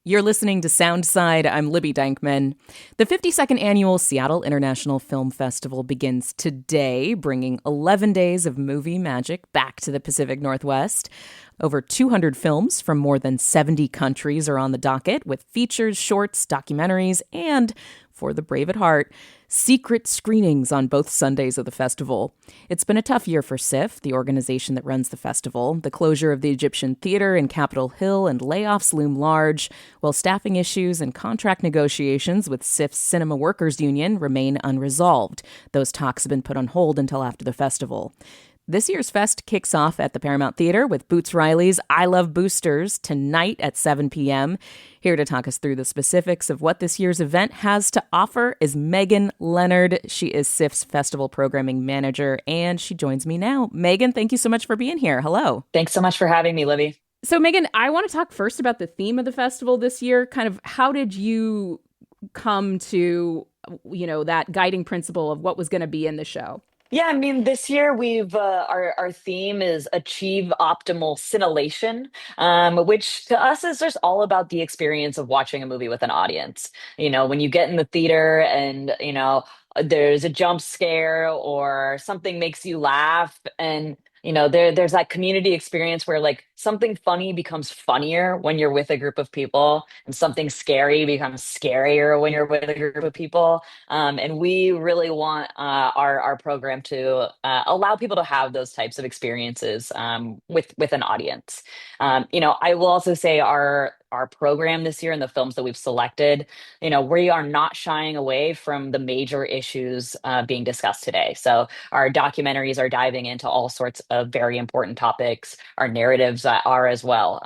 You're listening to Soundside. I'm Libby Dankman. The 52nd annual Seattle International Film Festival begins today, bringing 11 days of movie magic back to the Pacific Northwest. Over 200 films from more than 70 countries are on the docket, with features, shorts, documentaries, and, for the brave at heart, secret screenings on both Sundays of the festival. It's been a tough year for SIFF, the organization that runs the festival. The closure of the Egyptian Theater in Capitol Hill and layoffs loom large, while staffing issues and contract negotiations with SIFF's Cinema Workers Union remain unresolved. Those talks have been put on hold until after the festival. This year's fest kicks off at the Paramount Theater with Boots Riley's I Love Boosters tonight at 7 p.m. Here to talk us through the specifics of what this year's event has to offer is Megan Leonard. She is SIFF's Festival Programming Manager, and she joins me now. Megan, thank you so much for being here. Hello. Thanks so much for having me, Libby. So, Megan, I want to talk first about the theme of the festival this year. Kind of how did you come to, that guiding principle of what was going to be in the show? Yeah, I mean, this year we've our theme is achieve optimal cinelation, which to us is just all about the experience of watching a movie with an audience. You know, when you get in the theater and there's a jump scare or something makes you laugh, and there's that community experience where like something funny becomes funnier when you're with a group of people, and something scary becomes scarier when you're with a group of people. And we really want our program to allow people to have those types of experiences with an audience. I will also say our program this year and the films that we've selected, we are not shying away from the major issues being discussed today. So our documentaries are diving into all sorts of very important topics. Our narratives are as well.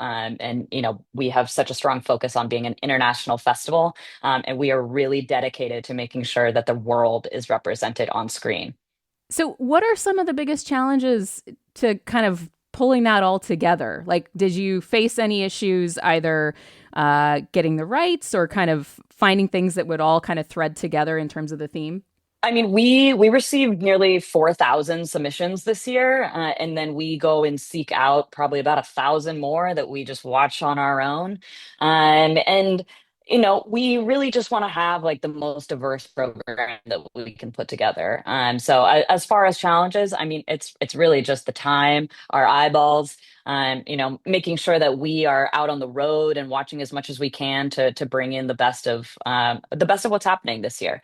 We have such a strong focus on being an international festival, and we are really dedicated to making sure that the world is represented on screen. So, what are some of the biggest challenges to kind of pulling that all together? Like, did you face any issues either getting the rights or kind of finding things that would all kind of thread together in terms of the theme? I mean, we received nearly 4,000 submissions this year, and then we go and seek out probably about 1,000 more that we just watch on our own. And we really just want to have like the most diverse program that we can put together. So as far as challenges, I mean, it's really just the time, our eyeballs, making sure that we are out on the road and watching as much as we can to bring in the best of what's happening this year.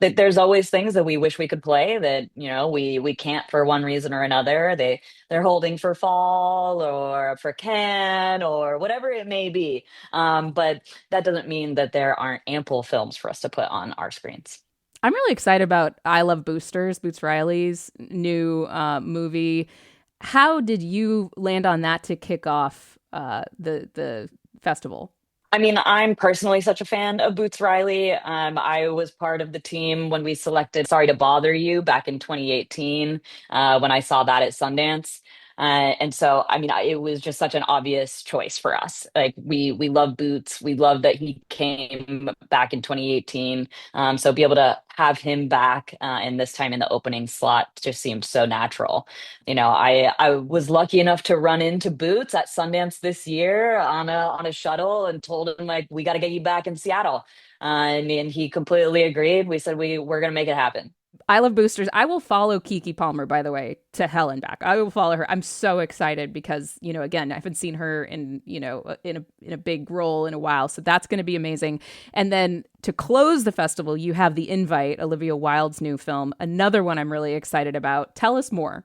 There's always things that we wish we could play that we can't for one reason or another. They're holding for fall or for can or whatever it may be. But that doesn't mean that there aren't ample films for us to put on our screens. I'm really excited about I Love Boosters, Boots Riley's new movie. How did you land on that to kick off the festival? I mean, I'm personally such a fan of Boots Riley. I was part of the team when we selected Sorry to Bother You back in 2018, when I saw that at Sundance. And so, I mean, it was just such an obvious choice for us. Like, we love Boots. We love that he came back in 2018. So be able to have him back and this time in the opening slot just seemed so natural. I was lucky enough to run into Boots at Sundance this year on a shuttle and told him like we got to get you back in Seattle, and he completely agreed. We said we're gonna make it happen. I Love Boosters. I will follow Kiki Palmer, by the way, to hell and back. I will follow her. I'm so excited because, again, I haven't seen her in a big role in a while. So that's going to be amazing. And then to close the festival, you have The Invite, Olivia Wilde's new film, another one I'm really excited about. Tell us more.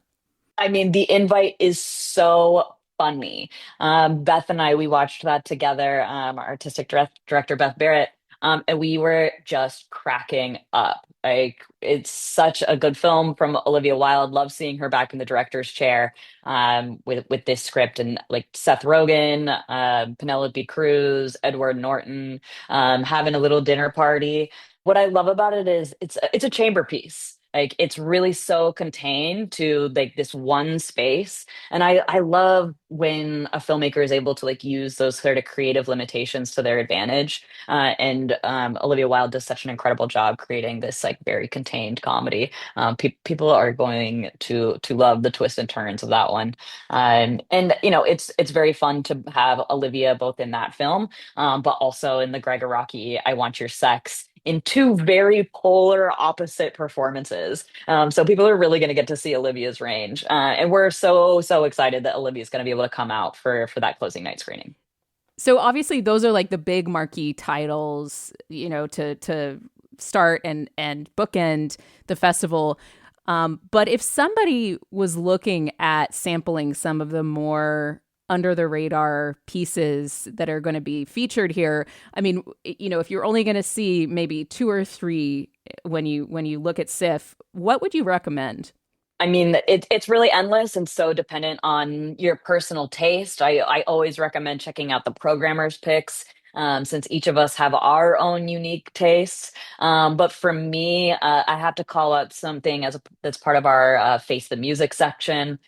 I mean, The Invite is so funny. Beth and I, we watched that together. Our artistic director, Beth Barrett, and we were just cracking up. Like, it's such a good film from Olivia Wilde. Love seeing her back in the director's chair, with this script, and like Seth Rogen, Penelope Cruz, Edward Norton, having a little dinner party. What I love about it is it's a chamber piece. Like it's really so contained to like this one space. And I love when a filmmaker is able to like use those sort of creative limitations to their advantage. And Olivia Wilde does such an incredible job creating this like very contained comedy. People are going to love the twists and turns of that one. And you know, it's very fun to have Olivia both in that film, but also in the Gregor Rocky I Want Your Sex in two very polar opposite performances. So people are really going to get to see Olivia's range, and we're so excited that Olivia's going to be able to come out for that closing night screening. So obviously those are like the big marquee titles, to start and bookend the festival. But if somebody was looking at sampling some of the more under the radar pieces that are going to be featured here, I mean, if you're only going to see maybe two or three when you look at SIFF, what would you recommend? I mean, it's really endless and so dependent on your personal taste. I always recommend checking out the programmer's picks, since each of us have our own unique tastes. But for me, I have to call up something that's part of our Face the Music section,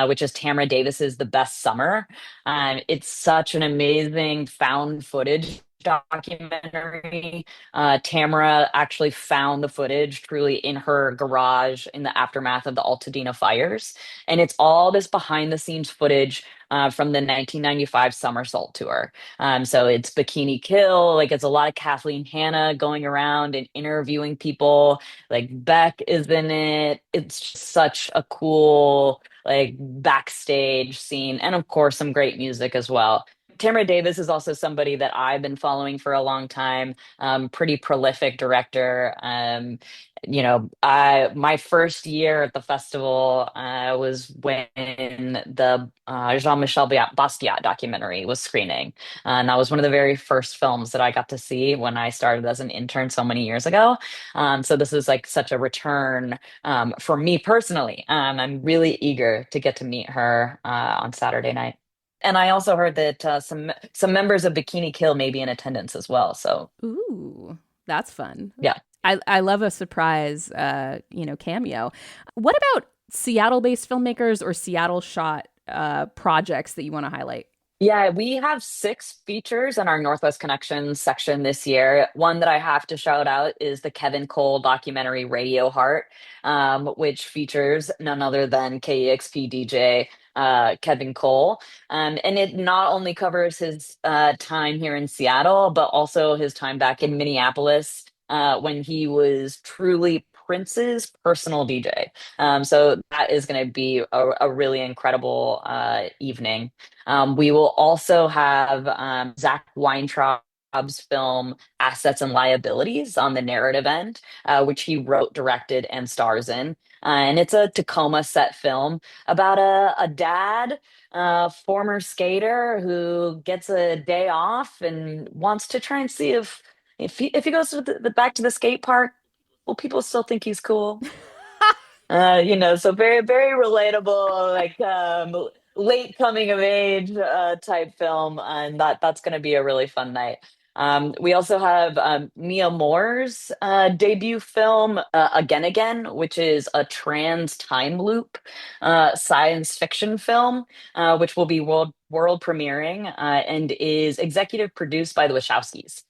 which is Tamara Davis's The Best Summer. It's such an amazing found footage documentary. Tamara actually found the footage truly in her garage in the aftermath of the Altadena fires. And it's all this behind the scenes footage from the 1995 Somersault tour. So it's Bikini Kill, like it's a lot of Kathleen Hanna going around and interviewing people. Like Beck is in it. It's just such a cool, like backstage scene. And of course, some great music as well. Tamara Davis is also somebody that I've been following for a long time. Pretty prolific director. My first year at the festival was when the Jean-Michel Basquiat documentary was screening, and that was one of the very first films that I got to see when I started as an intern so many years ago. So this is like such a return for me personally. I'm really eager to get to meet her on Saturday night. And I also heard that some members of Bikini Kill may be in attendance as well. So Ooh, that's fun. yeah, I love a surprise, cameo. What about Seattle-based filmmakers or Seattle shot projects that you want to highlight? yeah, we have six features in our Northwest Connections section this year. One that I have to shout out is the Kevin Cole documentary Radio Heart, which features none other than KEXP DJ Kevin Cole. And it not only covers his time here in Seattle, but also his time back in Minneapolis when he was truly Prince's personal DJ. So that is going to be a really incredible evening. We will also have Zach Weintraub's film Assets and Liabilities on the narrative end, which he wrote, directed, and stars in. And it's a Tacoma set film about a dad, former skater who gets a day off and wants to try and see if he goes to the back to the skate park, will people still think he's cool? So very relatable, like late coming of age type film, and that's going to be a really fun night. We also have Mia Moore's debut film, Again, which is a trans time loop science fiction film, which will be world premiering and is executive produced by the Wachowskis.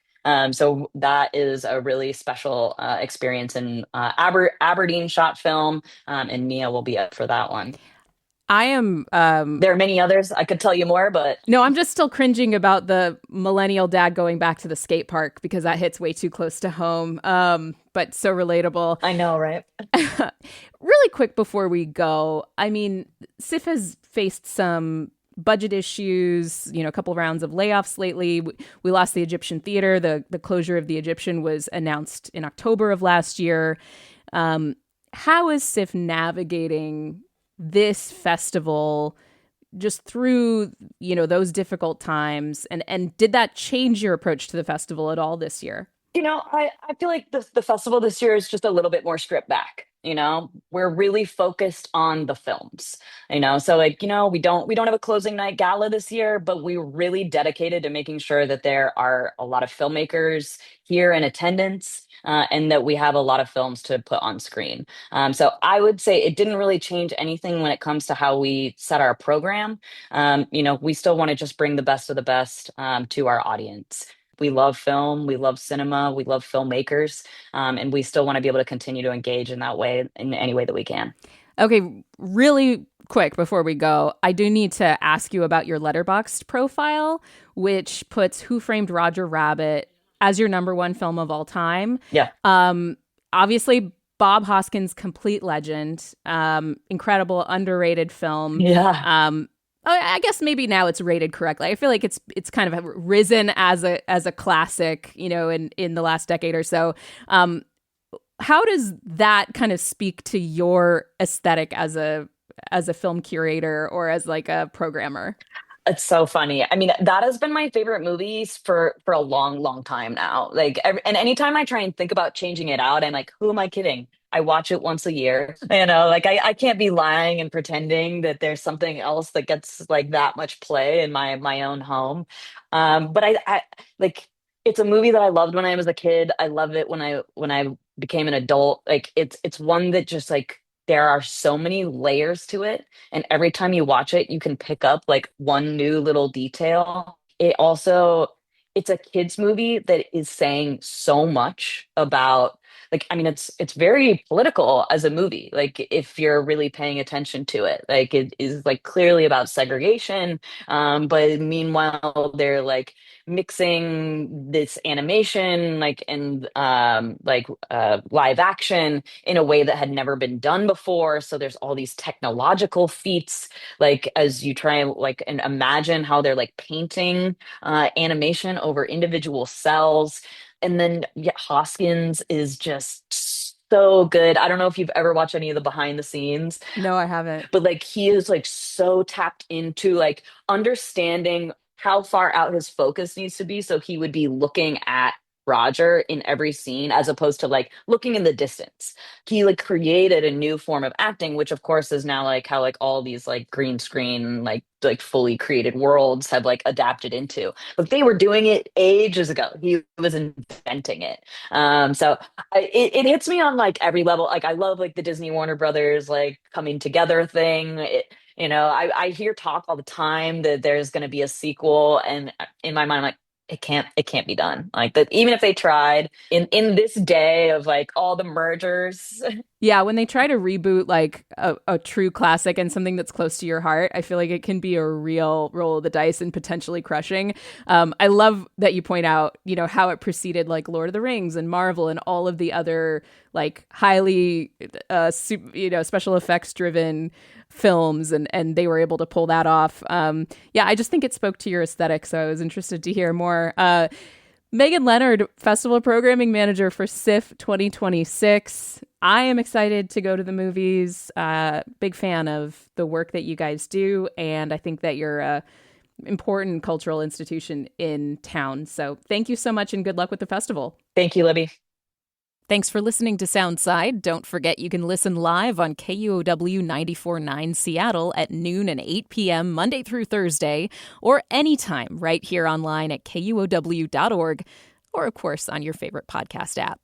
So that is a really special experience in Aberdeen shot film, and Mia will be up for that one. I am There are many others. I could tell you more, but no, I'm just still cringing about the millennial dad going back to the skate park because that hits way too close to home. But so relatable. I know, right? Really quick before we go, I mean, SIFF has faced some budget issues, a couple rounds of layoffs lately. We lost the Egyptian Theater. The closure of the Egyptian was announced in October of last year. How is SIFF navigating this festival just through, those difficult times? And did that change your approach to the festival at all this year? I feel like the festival this year is just a little bit more stripped back. You know, we're really focused on the films, you know, so like, you know, we don't have a closing night gala this year, but we're really dedicated to making sure that there are a lot of filmmakers here in attendance, and that we have a lot of films to put on screen. So I would say it didn't really change anything when it comes to how we set our program. You know, we still want to just bring the best of the best, to our audience. We love film, we love cinema, we love filmmakers, and we still want to be able to continue to engage in that way, in any way that we can. Okay, really quick before we go, I do need to ask you about your Letterboxd profile, which puts Who Framed Roger Rabbit as your number one film of all time. Yeah. Obviously, Bob Hoskins, complete legend, incredible, underrated film. Yeah. I guess maybe now it's rated correctly. I feel like it's kind of risen as a classic, you know, in the last decade or so. How does that kind of speak to your aesthetic as a film curator or as like a programmer? It's so funny. I mean, that has been my favorite movies for a long, long time now. Like, and anytime I try and think about changing it out, I'm like, who am I kidding? I watch it once a year. You know, like I can't be lying and pretending that there's something else that gets like that much play in my own home. But I like it's a movie that I loved when I was a kid. I love it when I became an adult. Like it's one that just like there are so many layers to it, and every time you watch it you can pick up like one new little detail. It's a kids movie that is saying so much about, like, I mean, it's very political as a movie, like if you're really paying attention to it. Like it is like clearly about segregation, but meanwhile they're like mixing this animation like and live action in a way that had never been done before. So there's all these technological feats, like as you try like and imagine how they're like painting animation over individual cells. And then yeah, Hoskins is just so good. I don't know if you've ever watched any of the behind the scenes, No, I haven't. but like he is like so tapped into like understanding how far out his focus needs to be, so he would be looking at Roger in every scene as opposed to like looking in the distance. He like created a new form of acting, which of course is now like how like all these like green screen like fully created worlds have like adapted into, but they were doing it ages ago. He was inventing it. So it hits me on like every level. Like I love like the Disney Warner Brothers like coming together thing. You know, I hear talk all the time that there's going to be a sequel, and in my mind, I'm like, it can't be done. Like that, even if they tried in this day of like all the mergers. Yeah, when they try to reboot like a true classic and something that's close to your heart, I feel like it can be a real roll of the dice and potentially crushing. I love that you point out, you know, how it preceded like Lord of the Rings and Marvel and all of the other like highly, special effects driven films, and they were able to pull that off. Yeah, I just think it spoke to your aesthetic, so I was interested to hear more. Megan Leonard, Festival Programming Manager for SIFF 2026. I am excited to go to the movies. Big fan of the work that you guys do, and I think that you're a important cultural institution in town. So thank you so much, and good luck with the festival. Thank you, Libby. Thanks for listening to Soundside. Don't forget you can listen live on KUOW 94.9 Seattle at noon and 8 p.m. Monday through Thursday, or anytime right here online at KUOW.org, or of course on your favorite podcast app.